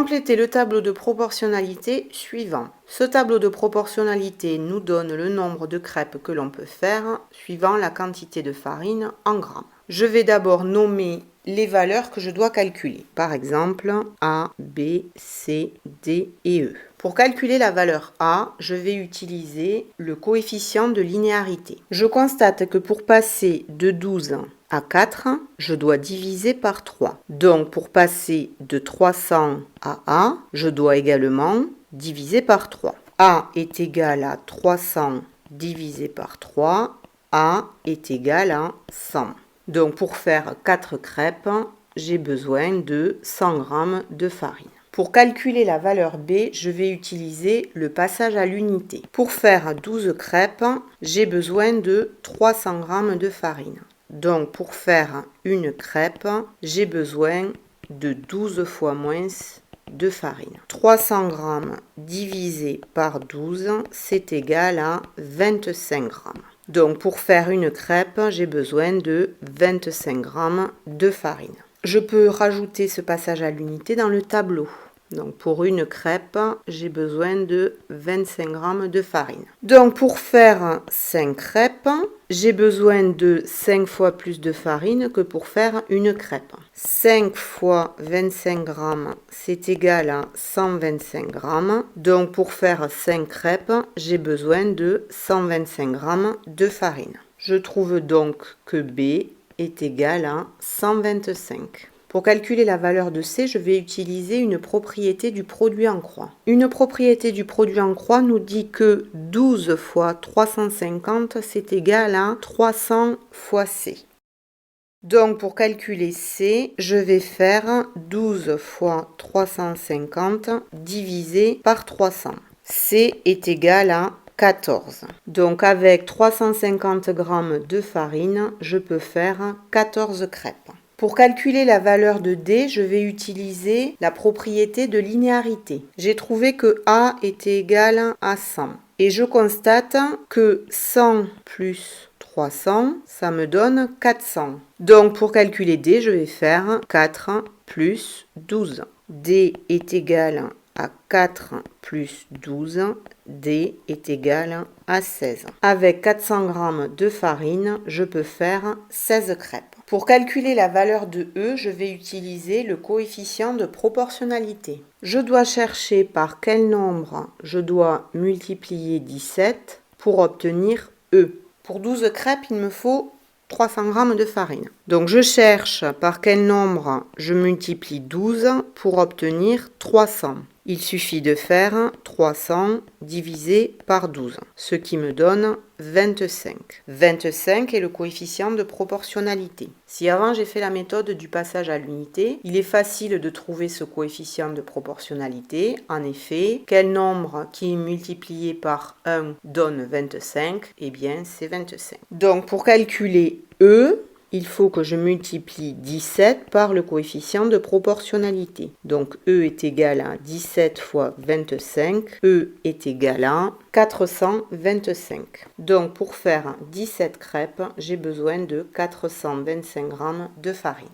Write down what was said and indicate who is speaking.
Speaker 1: compléter le tableau de proportionnalité suivant. Ce tableau de proportionnalité nous donne le nombre de crêpes que l'on peut faire suivant la quantité de farine en grammes. Je vais d'abord nommer les valeurs que je dois calculer. Par exemple, A, B, C, D et E. Pour calculer la valeur A, je vais utiliser le coefficient de linéarité. Je constate que pour passer de 12 à 4, je dois diviser par 3. Donc, pour passer de 300 à A, je dois également diviser par 3. A est égal à 300 divisé par 3. A est égal à 100. Donc, pour faire 4 crêpes, j'ai besoin de 100 g de farine. Pour calculer la valeur B, je vais utiliser le passage à l'unité. Pour faire 12 crêpes, j'ai besoin de 300 g de farine. Donc, pour faire une crêpe, j'ai besoin de 12 fois moins de farine. 300 g divisé par 12, c'est égal à 25 g. Donc, pour faire une crêpe, j'ai besoin de 25 g de farine. Je peux rajouter ce passage à l'unité dans le tableau. Donc, pour une crêpe, j'ai besoin de 25 g de farine. Donc, pour faire 5 crêpes, j'ai besoin de 5 fois plus de farine que pour faire une crêpe. 5 fois 25 g, c'est égal à 125 g. Donc, pour faire 5 crêpes, j'ai besoin de 125 g de farine. Je trouve donc que B est égal à 125. Pour calculer la valeur de C, je vais utiliser une propriété du produit en croix. Une propriété du produit en croix nous dit que 12 fois 350, c'est égal à 300 fois C. Donc, pour calculer C, je vais faire 12 fois 350 divisé par 300. C est égal à 14. Donc, avec 350 g de farine, je peux faire 14 crêpes. Pour calculer la valeur de D, je vais utiliser la propriété de linéarité. J'ai trouvé que A était égal à 100. Et je constate que 100 plus 300, ça me donne 400. Donc, pour calculer D, je vais faire 4 plus 12. D est égal à 4 plus 12, D est égal à 16. Avec 400 g de farine, je peux faire 16 crêpes. Pour calculer la valeur de E, je vais utiliser le coefficient de proportionnalité. Je dois chercher par quel nombre je dois multiplier 17 pour obtenir E. Pour 12 crêpes, il me faut 300 g de farine. Donc, je cherche par quel nombre je multiplie 12 pour obtenir 300. Il suffit de faire 300 divisé par 12, ce qui me donne 25. 25 est le coefficient de proportionnalité. Si avant j'ai fait la méthode du passage à l'unité, il est facile de trouver ce coefficient de proportionnalité. En effet, quel nombre qui est multiplié par 1 donne 25? Eh bien, c'est 25. Donc, pour calculer E, il faut que je multiplie 17 par le coefficient de proportionnalité. Donc, E est égal à 17 fois 25. E est égal à 425. Donc, pour faire 17 crêpes, j'ai besoin de 425 g de farine.